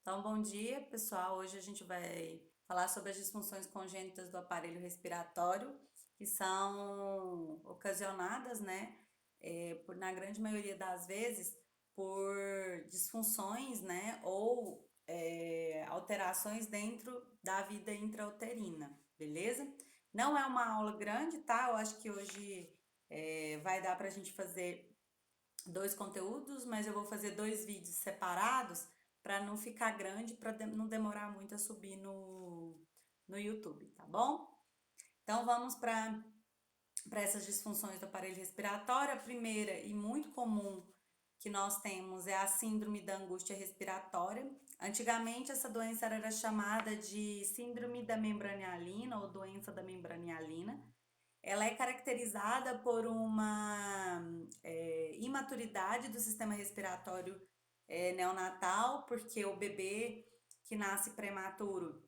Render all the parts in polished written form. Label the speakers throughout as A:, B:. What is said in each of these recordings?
A: Então, bom dia, pessoal. Hoje a gente vai falar sobre as disfunções congênitas do aparelho respiratório, que são ocasionadas, né, na grande maioria das vezes, por disfunções, né, ou alterações dentro da vida intrauterina, beleza? Não é uma aula grande, tá? Eu acho que hoje vai dar para a gente fazer dois conteúdos, mas eu vou fazer dois vídeos separados para não ficar grande, para não demorar muito a subir no YouTube, tá bom? Então vamos para essas disfunções do aparelho respiratório. A primeira e muito comum que nós temos é a síndrome da angústia respiratória. Antigamente essa doença era chamada de síndrome da membrana hialina ou doença da membrana hialina. Ela é caracterizada por uma imaturidade do sistema respiratório neonatal, porque o bebê que nasce prematuro,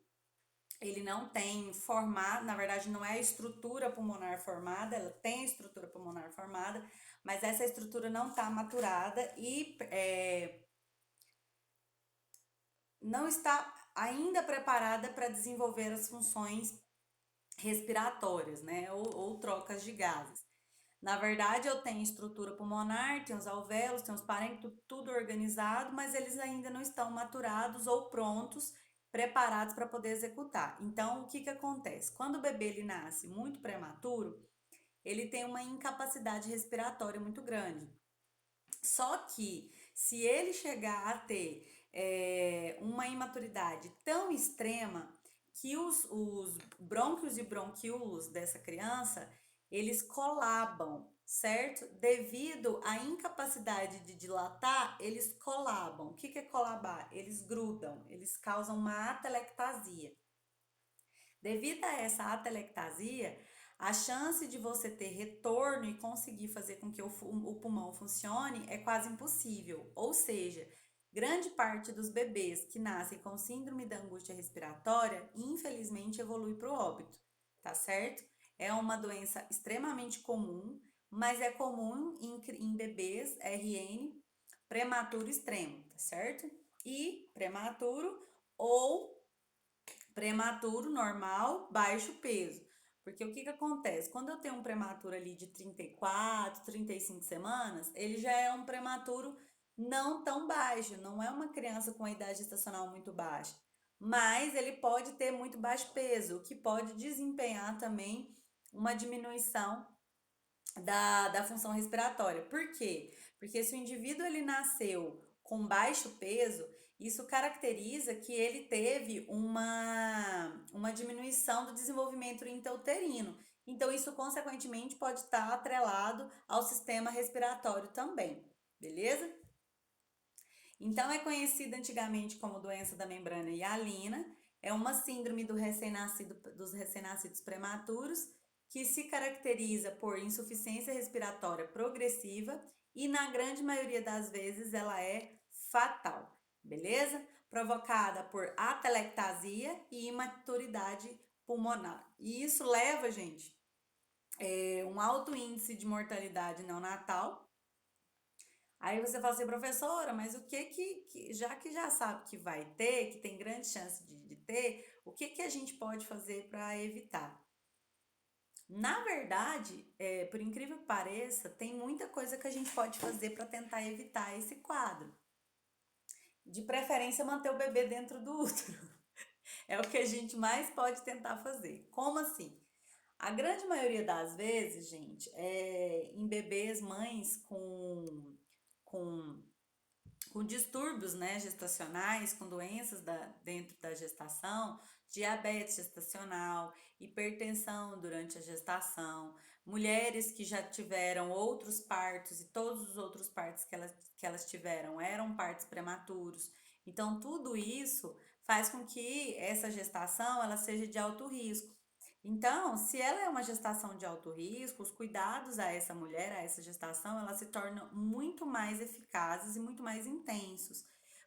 A: ele não tem formado, na verdade não é a estrutura pulmonar formada, ela tem a estrutura pulmonar formada, mas essa estrutura não está maturada e não está ainda preparada para desenvolver as funções respiratórias, né, ou trocas de gases. Na verdade, eu tenho estrutura pulmonar, tenho os alvéolos, tenho os parênquimas, tudo organizado, mas eles ainda não estão maturados ou prontos, preparados para poder executar. Então, o que que acontece? Quando o bebê ele nasce muito prematuro, ele tem uma incapacidade respiratória muito grande. Só que se ele chegar a ter uma imaturidade tão extrema que os brônquios e bronquíolos dessa criança eles colabam, certo? Devido à incapacidade de dilatar, eles colabam. O que que é colabar? Eles grudam, eles causam uma atelectasia. Devido a essa atelectasia, a chance de você ter retorno e conseguir fazer com que o pulmão funcione é quase impossível. Ou seja, grande parte dos bebês que nascem com síndrome da angústia respiratória, infelizmente, evolui para o óbito, tá certo? É uma doença extremamente comum, mas é comum em bebês RN prematuro extremo, tá certo? E prematuro ou prematuro, normal, baixo peso. Porque o que que acontece? Quando eu tenho um prematuro ali de 34, 35 semanas, ele já é um prematuro não tão baixo, não é uma criança com a idade gestacional muito baixa. Mas ele pode ter muito baixo peso, o que pode desempenhar também uma diminuição da função respiratória. Por quê? Porque se o indivíduo ele nasceu com baixo peso, isso caracteriza que ele teve uma diminuição do desenvolvimento intrauterino. Então, isso consequentemente pode estar atrelado ao sistema respiratório também, beleza? Então, é conhecida antigamente como doença da membrana hialina, é uma síndrome dos recém-nascidos prematuros que se caracteriza por insuficiência respiratória progressiva e, na grande maioria das vezes, ela é fatal, beleza? Provocada por atelectasia e imaturidade pulmonar. E isso leva, gente, um alto índice de mortalidade neonatal. Aí você fala assim, professora, mas o já que já sabe que vai ter, que tem grande chance de ter, o que que a gente pode fazer para evitar? Na verdade, por incrível que pareça, tem muita coisa que a gente pode fazer para tentar evitar esse quadro. De preferência, manter o bebê dentro do útero. É o que a gente mais pode tentar fazer. Como assim? A grande maioria das vezes, gente, em bebês, mães com com distúrbios, né, gestacionais, com doenças dentro da gestação, diabetes gestacional, hipertensão durante a gestação, mulheres que já tiveram outros partos e todos os outros partos que elas tiveram eram partos prematuros. Então, tudo isso faz com que essa gestação ela seja de alto risco. Então, se ela é uma gestação de alto risco, os cuidados a essa mulher, a essa gestação, ela se tornam muito mais eficazes e muito mais intensos.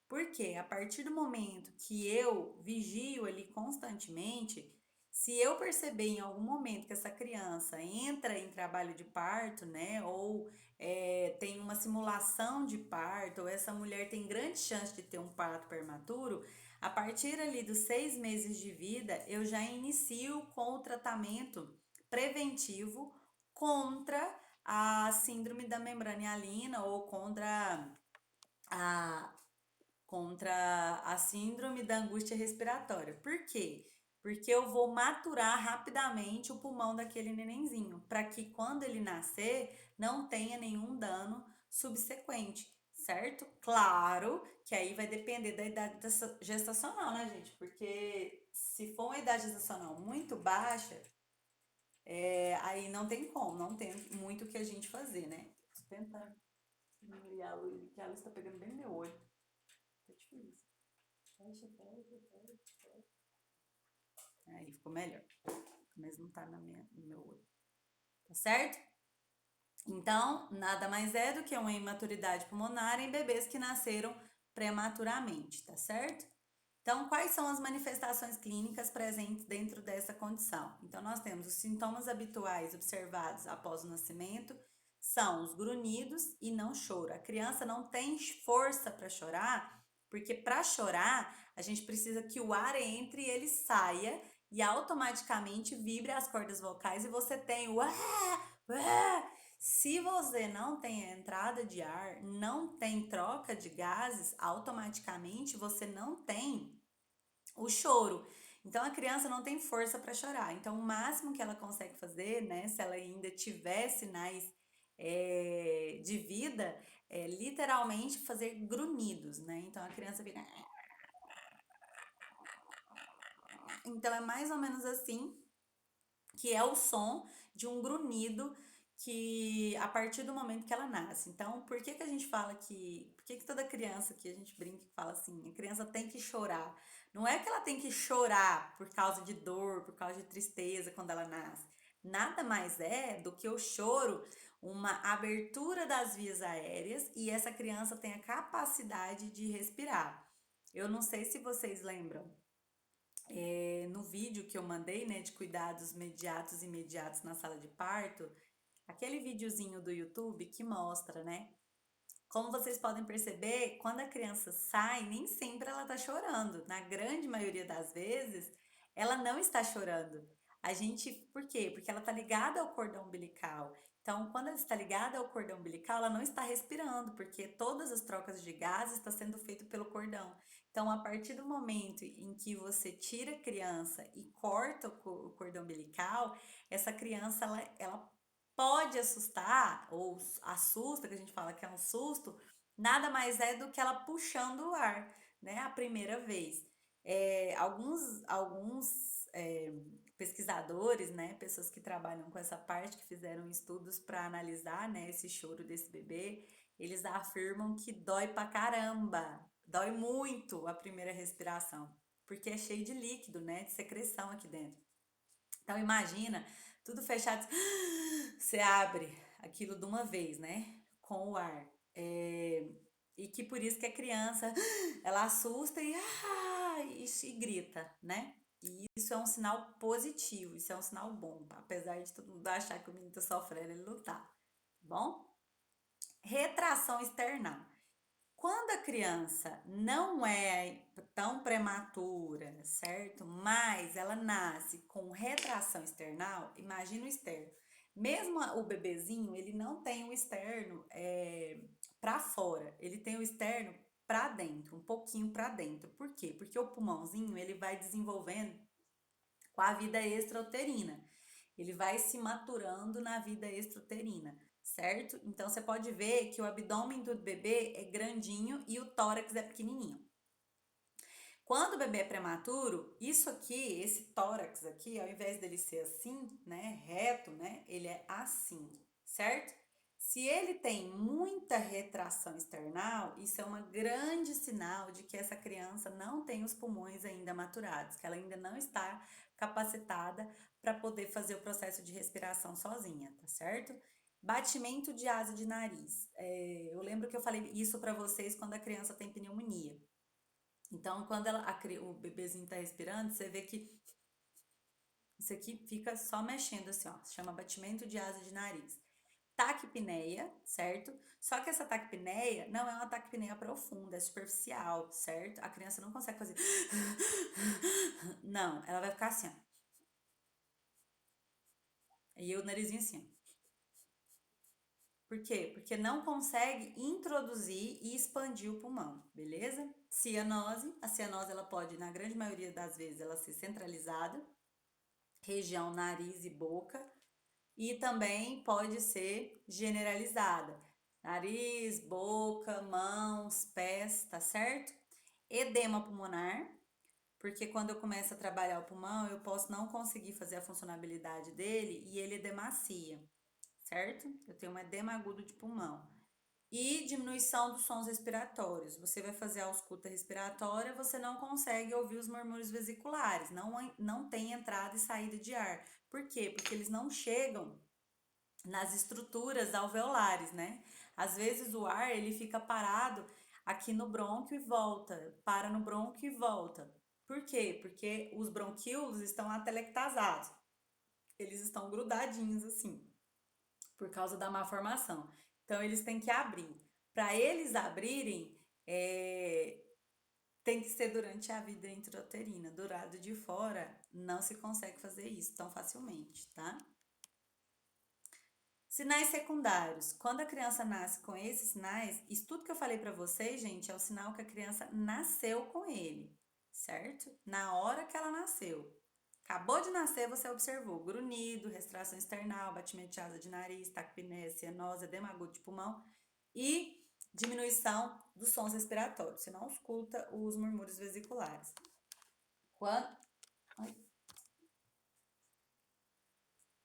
A: Porque a partir do momento que eu vigio ali constantemente, Se eu perceber em algum momento que essa criança entra em trabalho de parto, né, ou tem uma simulação de parto, ou essa mulher tem grande chance de ter um parto prematuro, a partir ali dos 6 meses de vida, eu já inicio com o tratamento preventivo contra a síndrome da membrana hialina ou a, contra a síndrome da angústia respiratória. Por quê? Porque eu vou maturar rapidamente o pulmão daquele nenenzinho, para que quando ele nascer não tenha nenhum dano subsequente, certo? Claro que aí vai depender da idade gestacional, né, gente? Porque se for uma idade gestacional muito baixa, aí não tem como, não tem muito o que a gente fazer, né? Tô tentando diminuir a luz, que a luz tá pegando bem no meu olho. Tá difícil. Aí ficou melhor. Mas não tá no meu olho. Tá certo? Então, nada mais é do que uma imaturidade pulmonar em bebês que nasceram prematuramente, tá certo? Então, quais são as manifestações clínicas presentes dentro dessa condição? Então, nós temos os sintomas habituais observados após o nascimento, são os grunhidos e não choro. A criança não tem força para chorar, porque para chorar, a gente precisa que o ar entre e ele saia e automaticamente vibre as cordas vocais e você tem o se você não tem a entrada de ar, não tem troca de gases, automaticamente você não tem o choro. Então a criança não tem força para chorar. Então o máximo que ela consegue fazer, né, se ela ainda tiver sinais de vida, é literalmente fazer grunhidos, né? Então a criança fica. Então é mais ou menos assim que é o som de um grunhido que a partir do momento que ela nasce. Então, por que que a gente fala que, por que que toda criança que a gente brinca e fala assim, a criança tem que chorar? Não é que ela tem que chorar por causa de dor, por causa de tristeza quando ela nasce. Nada mais é do que o choro, uma abertura das vias aéreas e essa criança tem a capacidade de respirar. Eu não sei se vocês lembram no vídeo que eu mandei, né, de cuidados mediatos e imediatos na sala de parto, aquele videozinho do YouTube que mostra, né? Como vocês podem perceber, quando a criança sai, nem sempre ela tá chorando. Na grande maioria das vezes, ela não está chorando. A gente, por quê? Porque ela tá ligada ao cordão umbilical. Então, quando ela está ligada ao cordão umbilical, ela não está respirando, porque todas as trocas de gases estão sendo feitas pelo cordão. Então, a partir do momento em que você tira a criança e corta o cordão umbilical, essa criança ela pode assustar, ou assusta, que a gente fala que é um susto, nada mais é do que ela puxando o ar, né? A primeira vez. Alguns pesquisadores, né, pessoas que trabalham com essa parte, que fizeram estudos para analisar, né, esse choro desse bebê, eles afirmam que dói pra caramba, dói muito a primeira respiração, porque é cheio de líquido, né, de secreção aqui dentro. Então imagina, tudo fechado, você abre aquilo de uma vez, né? Com o ar. E que por isso que a criança, ela assusta e grita, né? E isso é um sinal positivo, isso é um sinal bom, apesar de todo mundo achar que o menino tá sofrendo, ele não tá bom? Retração external. Quando a criança não é tão prematura, certo? Mas ela nasce com retração external, imagina o externo. Mesmo o bebezinho, ele não tem o externo para fora, ele tem o externo para dentro, um pouquinho para dentro. Por quê? Porque o pulmãozinho ele vai desenvolvendo com a vida extrauterina. Ele vai se maturando na vida extrauterina, certo? Então você pode ver que o abdômen do bebê é grandinho e o tórax é pequenininho. Quando o bebê é prematuro, isso aqui, esse tórax aqui, ao invés dele ser assim, né, reto, né, ele é assim, certo? Se ele tem muita retração external, isso é um grande sinal de que essa criança não tem os pulmões ainda maturados, que ela ainda não está capacitada para poder fazer o processo de respiração sozinha, tá certo? Batimento de asa de nariz. Eu lembro que eu falei isso para vocês quando a criança tem pneumonia. Então, quando o bebezinho está respirando, você vê que Isso aqui fica só mexendo assim, ó. Se chama batimento de asa de nariz. Taquipneia, certo? Só que essa taquipneia não é uma taquipneia profunda, é superficial, certo? A criança não consegue fazer. Não, ela vai ficar assim, ó. E o narizinho assim, ó. Por quê? Porque não consegue introduzir e expandir o pulmão, beleza? Cianose, a cianose ela pode, na grande maioria das vezes, ela ser centralizada, região nariz e boca, e também pode ser generalizada. Nariz, boca, mãos, pés, tá certo? Edema pulmonar, porque quando eu começo a trabalhar o pulmão, eu posso não conseguir fazer a funcionabilidade dele e ele edemacia, certo? Eu tenho um edema agudo de pulmão. E diminuição dos sons respiratórios. Você vai fazer a ausculta respiratória, você não consegue ouvir os murmúrios vesiculares, não tem entrada e saída de ar. Por quê? Porque eles não chegam nas estruturas alveolares, né? Às vezes o ar ele fica parado aqui no brônquio e volta, para no brônquio e volta. Por quê? Porque os bronquíolos estão atelectasados, eles estão grudadinhos assim, por causa da má formação. Então eles têm que abrir. Para eles abrirem, tem que ser durante a vida intrauterina. Do lado de fora, não se consegue fazer isso tão facilmente, tá? Sinais secundários. Quando a criança nasce com esses sinais, isso tudo que eu falei para vocês, gente, é o sinal que a criança nasceu com ele, certo? Na hora que ela nasceu. Acabou de nascer, você observou grunhido, respiração external, batimento de asa de nariz, taquipneia, cianose, edema agudo de pulmão e diminuição dos sons respiratórios. Você não escuta os murmúrios vesiculares. Quando,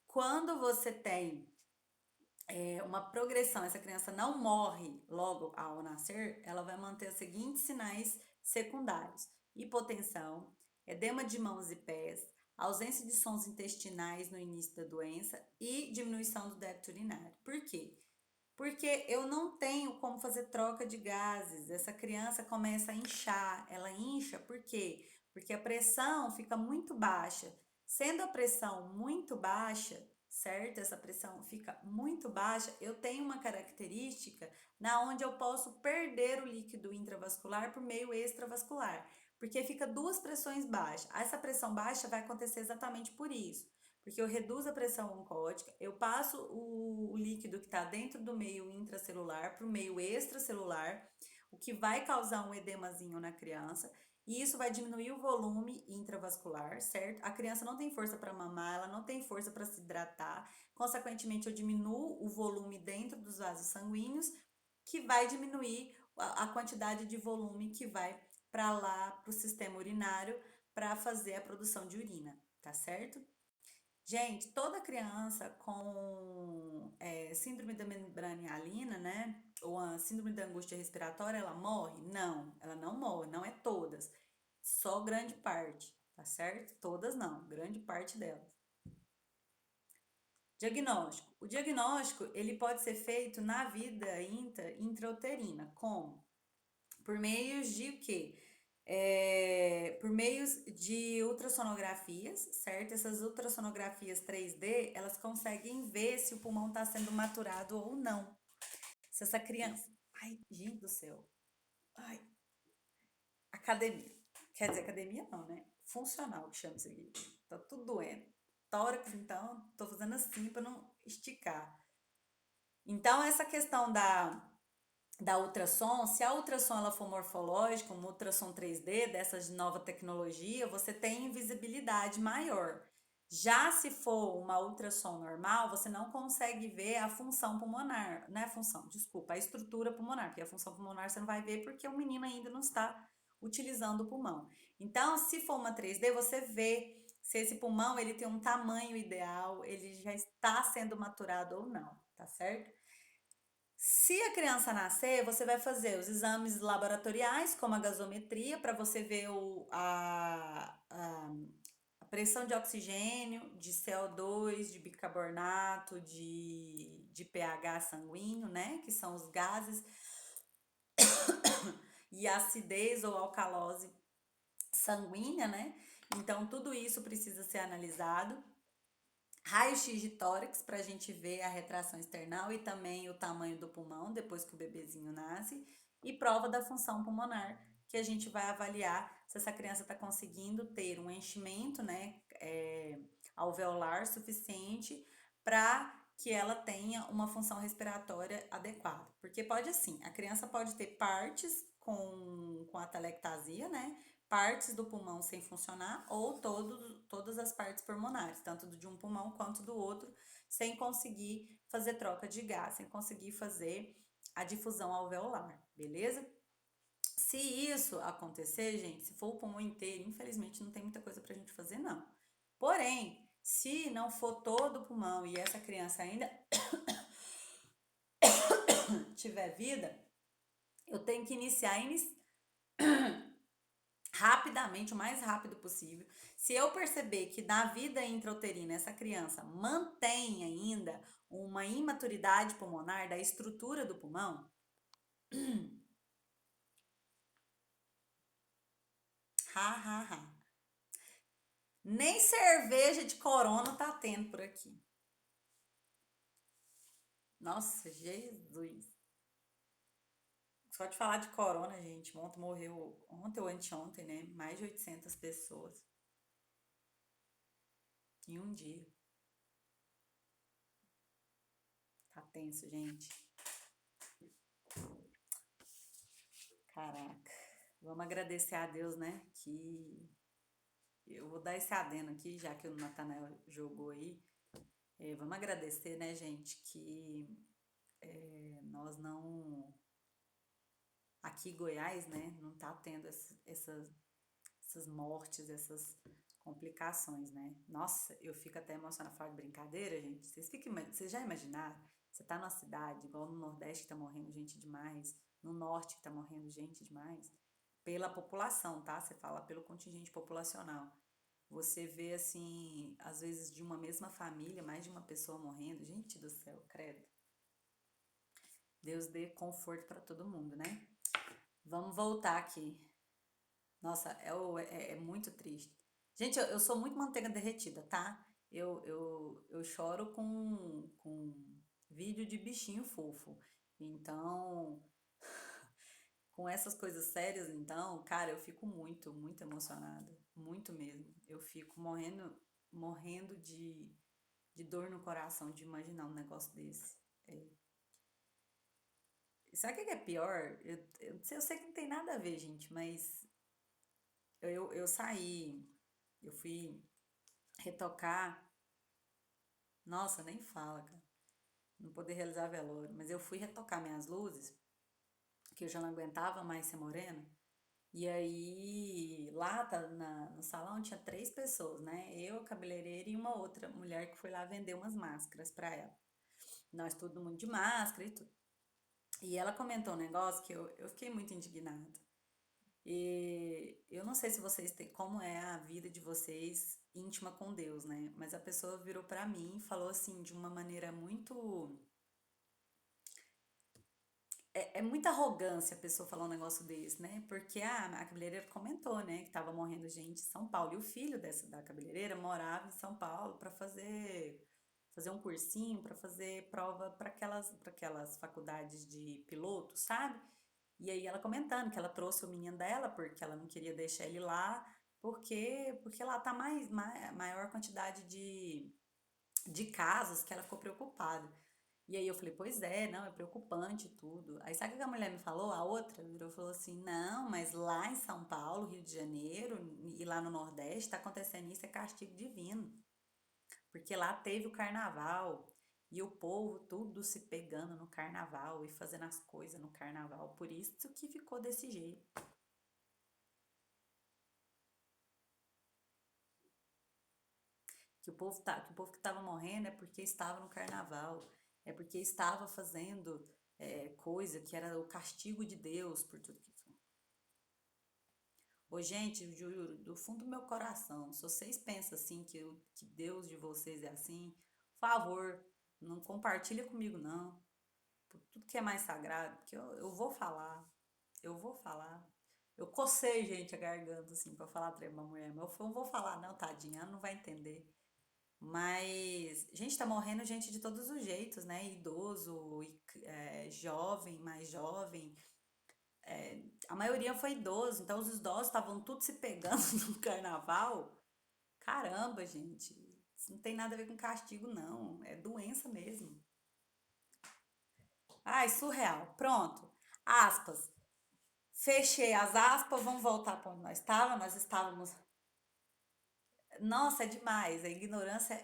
A: quando você tem uma progressão, essa criança não morre logo ao nascer, ela vai manter os seguintes sinais secundários: hipotensão, edema de mãos e pés, ausência de sons intestinais no início da doença e diminuição do débito urinário. Por quê? Porque eu não tenho como fazer troca de gases. Essa criança começa a inchar. Ela incha por quê? Porque a pressão fica muito baixa. Sendo a pressão muito baixa, certo? Essa pressão fica muito baixa, eu tenho uma característica na onde eu posso perder o líquido intravascular por meio extravascular, porque fica duas pressões baixas. Essa pressão baixa vai acontecer exatamente por isso, porque eu reduzo a pressão oncótica, eu passo o líquido que está dentro do meio intracelular para o meio extracelular, o que vai causar um edemazinho na criança. E isso vai diminuir o volume intravascular, certo? A criança não tem força para mamar, ela não tem força para se hidratar. Consequentemente, eu diminuo o volume dentro dos vasos sanguíneos, que vai diminuir a quantidade de volume que vai para lá, para o sistema urinário, para fazer a produção de urina, tá certo? Gente, toda criança com síndrome da membrana hialina, né? Ou a síndrome da angústia respiratória, ela morre? Não, ela não morre, não é todas. Só grande parte, tá certo? Todas não, grande parte delas. Diagnóstico. O diagnóstico, ele pode ser feito na vida intrauterina. Como? Por meios de o quê? Por meios de ultrassonografias, certo? Essas ultrassonografias 3D, elas conseguem ver se o pulmão está sendo maturado ou não. Se essa criança. Ai, gente do céu. Ai, academia. Quer dizer, academia não, né? Funcional que chama isso aqui. Tá tudo doendo. Tórax, então, tô fazendo assim para não esticar. Então, essa questão da ultrassom, se a ultrassom ela for morfológica, uma ultrassom 3D dessas de nova tecnologia, você tem visibilidade maior. Já se for uma ultrassom normal, você não consegue ver a função pulmonar, não é a função, desculpa, a estrutura pulmonar, porque a função pulmonar você não vai ver porque o menino ainda não está utilizando o pulmão. Então, se for uma 3D, você vê se esse pulmão ele tem um tamanho ideal, ele já está sendo maturado ou não, tá certo? Se a criança nascer, você vai fazer os exames laboratoriais, como a gasometria, para você ver a pressão de oxigênio, de CO2, de bicarbonato, de pH sanguíneo, né? Que são os gases, e acidez ou alcalose sanguínea, né? Então, tudo isso precisa ser analisado. Raio-x de tórax para a gente ver a retração external e também o tamanho do pulmão depois que o bebezinho nasce. E prova da função pulmonar, que a gente vai avaliar se essa criança está conseguindo ter um enchimento, né, alveolar suficiente para que ela tenha uma função respiratória adequada. Porque pode assim, a criança pode ter partes com atelectasia, né? Partes do pulmão sem funcionar ou todas as partes pulmonares, tanto de um pulmão quanto do outro, sem conseguir fazer troca de gás, sem conseguir fazer a difusão alveolar, beleza? Se isso acontecer, gente, se for o pulmão inteiro, infelizmente não tem muita coisa pra gente fazer, não. Porém, se não for todo o pulmão e essa criança ainda tiver vida, eu tenho que iniciar rapidamente, o mais rápido possível. Se eu perceber que na vida intrauterina essa criança mantém ainda uma imaturidade pulmonar da estrutura do pulmão, ha, ha, ha. Nem cerveja de corona tá tendo por aqui. Nossa, Jesus. Só de falar de corona, gente, ontem morreu, ontem ou anteontem, né? Mais de 800 pessoas em um dia. Tá tenso, gente. Caraca. Vamos agradecer a Deus, né? Que eu vou dar esse adendo aqui, já que o Natanael jogou aí. Vamos agradecer, né, gente, que nós não. Aqui em Goiás, né, não tá tendo essas mortes, essas complicações, né? Nossa, eu fico até emocionada falar de brincadeira, gente. Vocês já imaginaram? Você tá numa cidade, igual no Nordeste que tá morrendo gente demais, no Norte que tá morrendo gente demais, pela população, tá? Você fala pelo contingente populacional. Você vê assim, às vezes de uma mesma família, mais de uma pessoa morrendo. Gente do céu, credo. Deus dê conforto para todo mundo, né? Vamos voltar aqui. Nossa, é muito triste. Gente, eu sou muito manteiga derretida, tá? Eu choro com vídeo de bichinho fofo. Então, com essas coisas sérias, então, cara, eu fico muito emocionada. Muito mesmo. Eu fico morrendo de dor no coração de imaginar um negócio desse. É. Sabe o que é pior? Eu sei que não tem nada a ver, gente, mas eu saí, eu fui retocar. Nossa, nem fala, cara. Não poder realizar velório. Mas eu fui retocar minhas luzes, que eu já não aguentava mais ser morena. E aí, lá no salão tinha 3 pessoas, né? Eu, a cabeleireira e uma outra mulher que foi lá vender umas máscaras pra ela. Nós todo mundo de máscara e tudo. E ela comentou um negócio que eu fiquei muito indignada. E eu não sei se vocês têm, como é a vida de vocês íntima com Deus, né? Mas a pessoa virou pra mim e falou assim de uma maneira muito. É muita arrogância a pessoa falar um negócio desse, né? Porque a cabeleireira comentou, né, que tava morrendo gente em São Paulo. E o filho da cabeleireira morava em São Paulo para fazer um cursinho, para fazer prova para aquelas faculdades de piloto, sabe? E aí ela comentando que ela trouxe o menino dela porque ela não queria deixar ele lá, porque lá tá maior quantidade de casos que ela ficou preocupada. E aí eu falei, pois é, não, é preocupante tudo. Aí sabe o que a mulher me falou? A outra virou e falou assim, não, mas lá em São Paulo, Rio de Janeiro e lá no Nordeste tá acontecendo isso, é castigo divino. Porque lá teve o carnaval e o povo tudo se pegando no carnaval e fazendo as coisas no carnaval. Por isso que ficou desse jeito. Que o povo que estava morrendo é porque estava no carnaval, é porque estava fazendo coisa que era o castigo de Deus por tudo que foi. Ô, gente, eu juro, do fundo do meu coração, se vocês pensam assim que Deus de vocês é assim, por favor, não compartilha comigo não, por tudo que é mais sagrado, porque eu vou falar, eu vou falar. Eu cocei, gente, a garganta, assim, pra falar trem pra mulher. Mas eu não vou falar, não, tadinha, ela não vai entender. Mas, gente, tá morrendo gente de todos os jeitos, né? Idoso, jovem, mais jovem. A maioria foi idoso, então os idosos estavam tudo se pegando no carnaval. Caramba, gente. Isso não tem nada a ver com castigo, não. É doença mesmo. Ai, surreal. Pronto. Aspas. Fechei as aspas, vamos voltar para onde nós estávamos. Nós estávamos. Nossa, é demais. A ignorância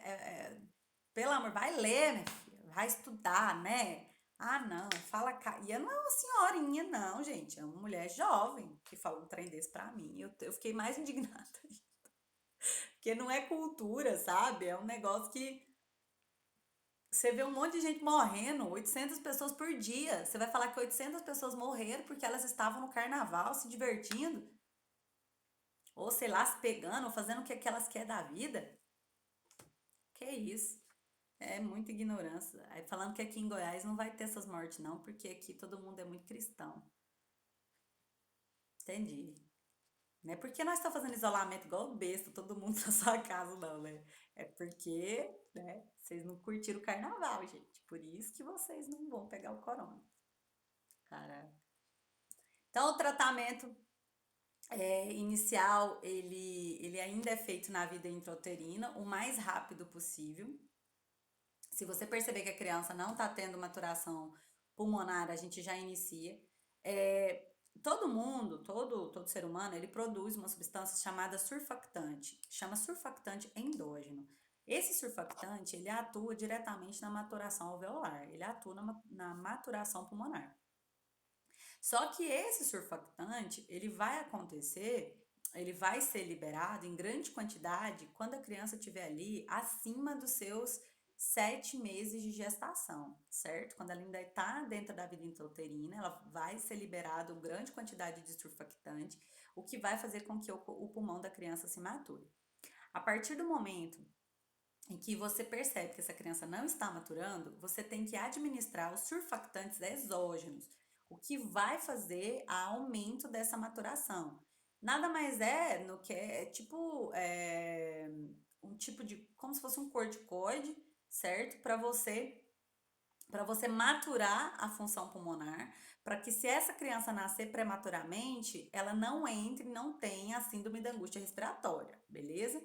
A: pelo amor, vai ler, minha filha. Vai estudar, né? Ah, não, fala. E eu não é uma senhorinha, não, gente. É uma mulher jovem que falou um trem desse pra mim. Eu fiquei mais indignada. Porque não é cultura, sabe? É um negócio que você vê um monte de gente morrendo, 800 pessoas por dia. Você vai falar que 800 pessoas morreram porque elas estavam no carnaval se divertindo? Ou sei lá, se pegando, ou fazendo o que elas querem da vida? Que isso? É muita ignorância. Aí falando que aqui em Goiás não vai ter essas mortes, não, porque aqui todo mundo é muito cristão. Entendi. Não é porque nós estamos fazendo isolamento igual besta, todo mundo na sua casa, não, né? É porque, né, vocês não curtiram o carnaval, gente. Por isso que vocês não vão pegar o corona. Cara. Então, o tratamento inicial, ele ainda é feito na vida intrauterina, o mais rápido possível. Se você perceber que a criança não está tendo maturação pulmonar, a gente já inicia. É, todo mundo, todo ser humano, ele produz uma substância chamada surfactante, chama surfactante endógeno. Esse surfactante, ele atua diretamente na maturação alveolar, ele atua na maturação pulmonar. Só que esse surfactante, ele vai ser liberado em grande quantidade quando a criança estiver ali acima dos seus 7 meses de gestação, certo? Quando ela ainda está dentro da vida intrauterina, ela vai ser liberado grande quantidade de surfactante, o que vai fazer com que o pulmão da criança se mature. A partir do momento em que você percebe que essa criança não está maturando, você tem que administrar os surfactantes exógenos, o que vai fazer a aumento dessa maturação. Nada mais é no que é tipo um tipo de como se fosse um corticoide, certo? Para você maturar a função pulmonar, para que se essa criança nascer prematuramente, ela não entre, não tenha a síndrome da angústia respiratória, beleza?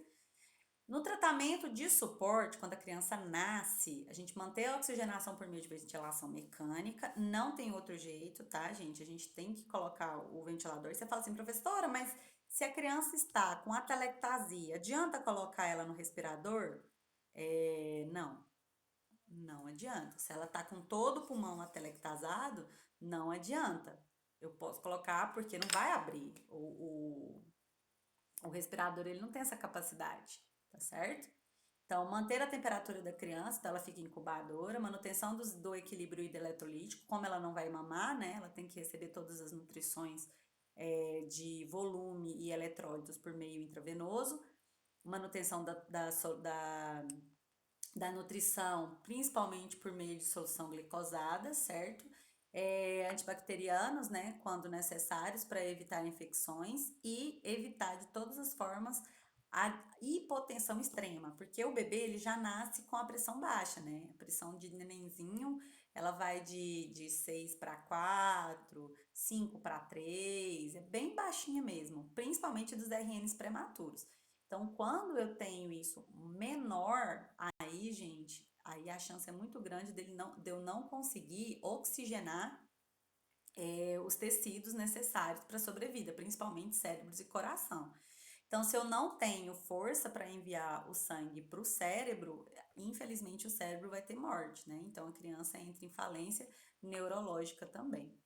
A: No tratamento de suporte, quando a criança nasce, a gente mantém a oxigenação por meio de ventilação mecânica, não tem outro jeito, tá, gente? A gente tem que colocar o ventilador. E você fala assim, professora, mas se a criança está com atelectasia, adianta colocar ela no respirador? Não, não adianta. Se ela tá com todo o pulmão atelectasado, não adianta. Eu posso colocar porque não vai abrir. O respirador, ele não tem essa capacidade, tá certo? Então, manter a temperatura da criança, então ela fica incubadora, manutenção do equilíbrio hidroeletrolítico, como ela não vai mamar, né? Ela tem que receber todas as nutrições de volume e eletrólitos por meio intravenoso, manutenção da nutrição, principalmente por meio de solução glicosada, certo? Antibacterianos, né, quando necessários, para evitar infecções e evitar de todas as formas a hipotensão extrema, porque o bebê ele já nasce com a pressão baixa, né? A pressão de nenenzinho, ela vai de 6 para 4, 5 para 3, é bem baixinha mesmo, principalmente dos RNs prematuros. Então, quando eu tenho isso menor, aí, gente, aí a chance é muito grande de eu não conseguir oxigenar os tecidos necessários para a sobrevida, principalmente cérebros e coração. Então, se eu não tenho força para enviar o sangue para o cérebro, infelizmente o cérebro vai ter morte, né? Então, a criança entra em falência neurológica também.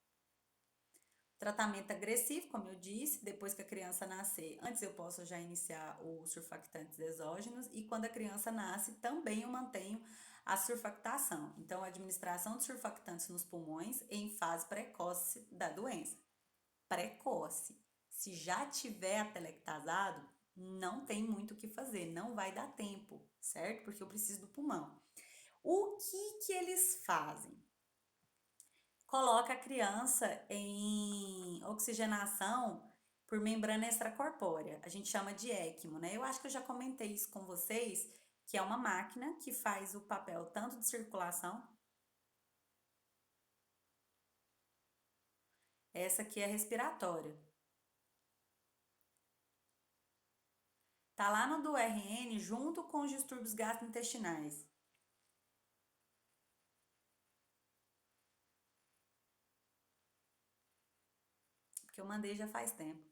A: Tratamento agressivo, como eu disse, depois que a criança nascer, antes eu posso já iniciar os surfactantes exógenos e quando a criança nasce, também eu mantenho a surfactação. Então, a administração de surfactantes nos pulmões em fase precoce da doença. Precoce. Se já tiver atelectasado, não tem muito o que fazer, não vai dar tempo, certo? Porque eu preciso do pulmão. O que eles fazem? Coloca a criança em oxigenação por membrana extracorpórea. A gente chama de ECMO, né? Eu acho que eu já comentei isso com vocês, que é uma máquina que faz o papel tanto de circulação. Essa aqui é respiratória. Tá lá no do RN junto com os distúrbios gastrointestinais. Que eu mandei já faz tempo.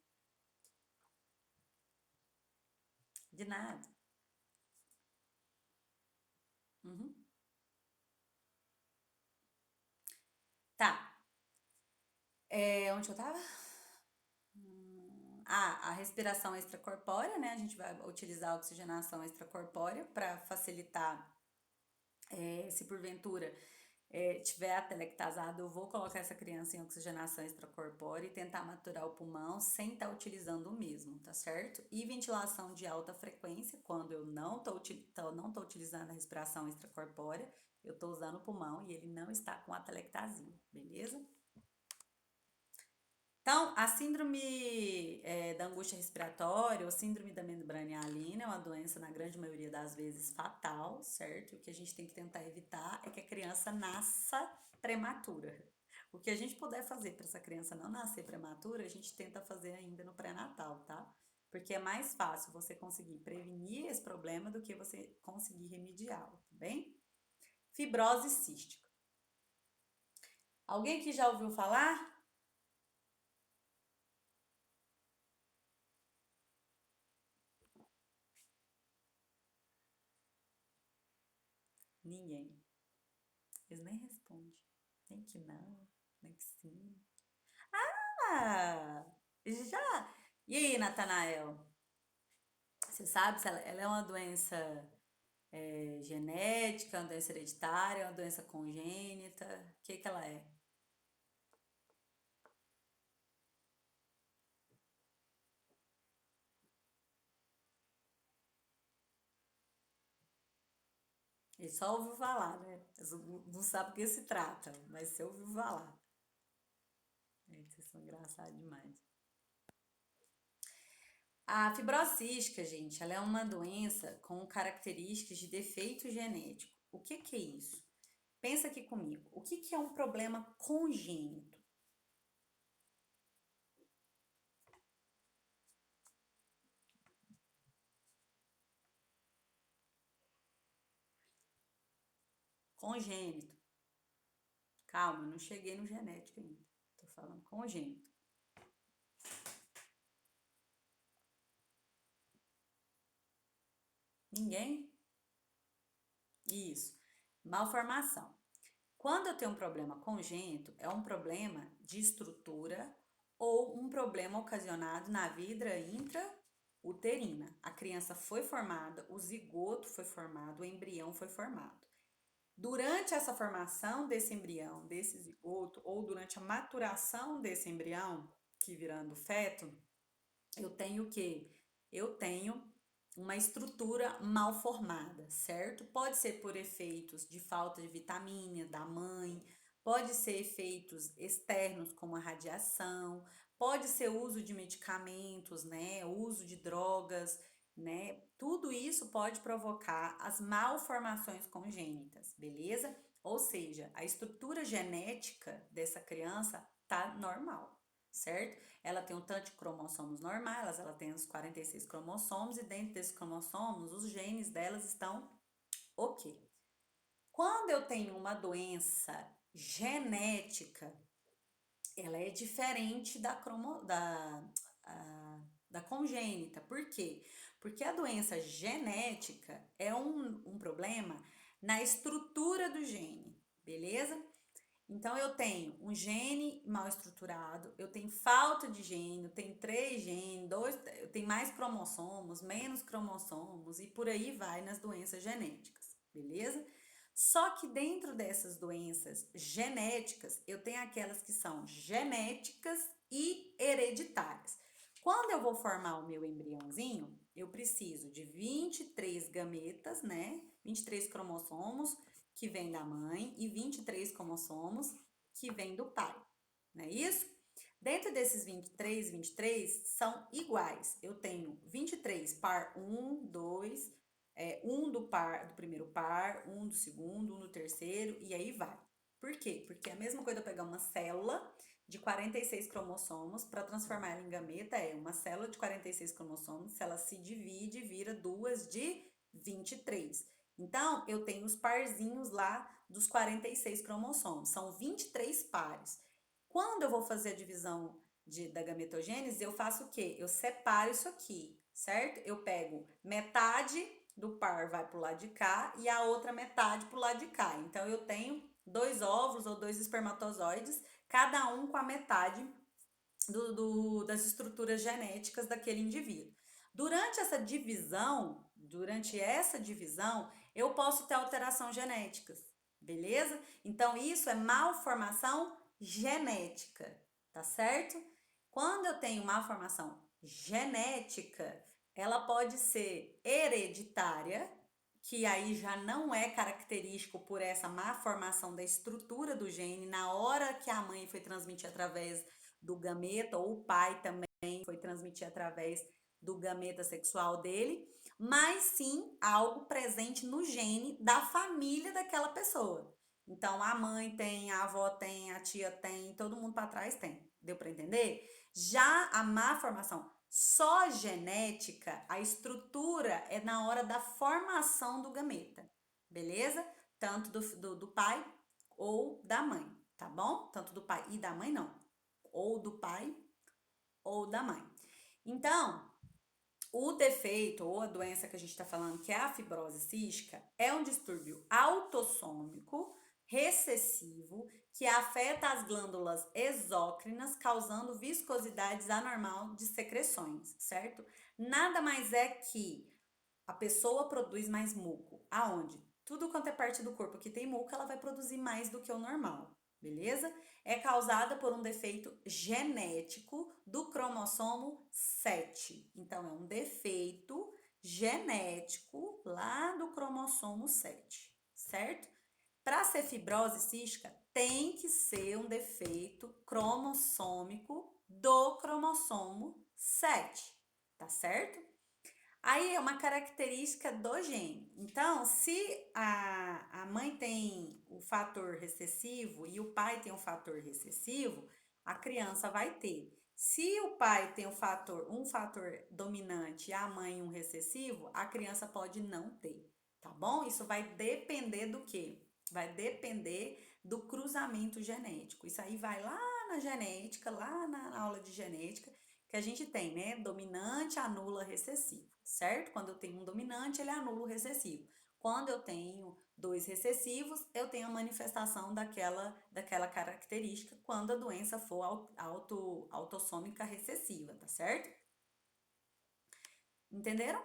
A: De nada. Uhum. Tá. Onde eu tava? A respiração extracorpórea, né? A gente vai utilizar a oxigenação extracorpórea para facilitar, se porventura tiver atelectasado, eu vou colocar essa criança em oxigenação extracorpórea e tentar maturar o pulmão sem estar utilizando o mesmo, tá certo? E ventilação de alta frequência, quando eu não tô utilizando a respiração extracorpórea, eu tô usando o pulmão e ele não está com atelectasia, beleza? Então, a síndrome da angústia respiratória ou síndrome da membrana hialina é uma doença, na grande maioria das vezes, fatal, certo? O que a gente tem que tentar evitar é que a criança nasça prematura. O que a gente puder fazer para essa criança não nascer prematura, a gente tenta fazer ainda no pré-natal, tá? Porque é mais fácil você conseguir prevenir esse problema do que você conseguir remediá-lo, tá bem? Fibrose cística. Alguém que já ouviu falar? Ninguém. Eles nem respondem. Nem que não, nem que sim. Ah, já. E aí, Natanael? Você sabe se ela é uma doença genética, uma doença hereditária, uma doença congênita? O que que ela é? Ele só ouviu falar, né? Mas não sabe do que se trata, mas você ouviu falar. Vocês são engraçados demais. A fibrose cística, gente, ela é uma doença com características de defeito genético. O que que é isso? Pensa aqui comigo. O que que é um problema congênito? Congênito. Calma, eu não cheguei no genético ainda. Tô falando congênito. Ninguém? Isso. Malformação. Quando eu tenho um problema congênito, é um problema de estrutura ou um problema ocasionado na vida intrauterina. A criança foi formada, o zigoto foi formado, o embrião foi formado. Durante essa formação desse embrião, desse zigoto, ou durante a maturação desse embrião, que virando feto, eu tenho o quê? Eu tenho uma estrutura mal formada, certo? Pode ser por efeitos de falta de vitamina da mãe, pode ser efeitos externos como a radiação, pode ser uso de medicamentos, né? Uso de drogas, né? Tudo isso pode provocar as malformações congênitas, beleza? Ou seja, a estrutura genética dessa criança tá normal, certo? Ela tem um tanto de cromossomos normais, ela tem os 46 cromossomos e dentro desses cromossomos, os genes delas estão ok. Quando eu tenho uma doença genética, ela é diferente da congênita. Por quê? Porque a doença genética é um problema na estrutura do gene, beleza? Então, eu tenho um gene mal estruturado, eu tenho falta de gene, eu tenho três genes, eu tenho mais cromossomos, menos cromossomos e por aí vai nas doenças genéticas, beleza? Só que dentro dessas doenças genéticas, eu tenho aquelas que são genéticas e hereditárias. Quando eu vou formar o meu embriãozinho, eu preciso de 23 gametas, né? 23 cromossomos que vem da mãe e 23 cromossomos que vem do pai, não é isso? Dentro desses 23 são iguais. Eu tenho 23 par 1, 2, um do primeiro par, um do segundo, um do terceiro, e aí vai. Por quê? Porque é a mesma coisa eu pegar uma célula de 46 cromossomos para transformar ela em gameta, é uma célula de 46 cromossomos, se ela se divide, vira duas de 23. Então, eu tenho os parzinhos lá dos 46 cromossomos, são 23 pares. Quando eu vou fazer a divisão da gametogênese, eu faço o quê? Eu separo isso aqui, certo? Eu pego metade do par vai pro lado de cá e a outra metade pro lado de cá. Então, eu tenho dois óvulos ou dois espermatozoides, cada um com a metade das estruturas genéticas daquele indivíduo. Durante essa divisão, eu posso ter alteração genéticas, beleza? Então, isso é malformação genética, tá certo? Quando eu tenho malformação genética, ela pode ser hereditária, que aí já não é característico por essa má formação da estrutura do gene na hora que a mãe foi transmitir através do gameta, ou o pai também foi transmitir através do gameta sexual dele, mas sim algo presente no gene da família daquela pessoa. Então a mãe tem, a avó tem, a tia tem, todo mundo para trás tem. Deu para entender? Já a má formação só genética, a estrutura é na hora da formação do gameta, beleza? Tanto do pai ou da mãe, tá bom? Tanto do pai e da mãe, não. Ou do pai ou da mãe. Então, o defeito ou a doença que a gente está falando, que é a fibrose cística, é um distúrbio autossômico recessivo que afeta as glândulas exócrinas, causando viscosidades anormal de secreções, certo? Nada mais é que a pessoa produz mais muco. Aonde? Tudo quanto é parte do corpo que tem muco, ela vai produzir mais do que o normal, beleza? É causada por um defeito genético do cromossomo 7. Então, é um defeito genético lá do cromossomo 7, certo? Para ser fibrose cística, tem que ser um defeito cromossômico do cromossomo 7, tá certo? Aí é uma característica do gene. Então, se a mãe tem o fator recessivo e o pai tem o fator recessivo, a criança vai ter. Se o pai tem um fator dominante e a mãe um recessivo, a criança pode não ter, tá bom? Isso vai depender do quê? Vai depender do cruzamento genético. Isso aí vai lá na genética, lá na aula de genética, que a gente tem, né? Dominante anula recessivo, certo? Quando eu tenho um dominante, ele anula o recessivo. Quando eu tenho dois recessivos, eu tenho a manifestação daquela característica quando a doença for autossômica recessiva, tá certo? Entenderam?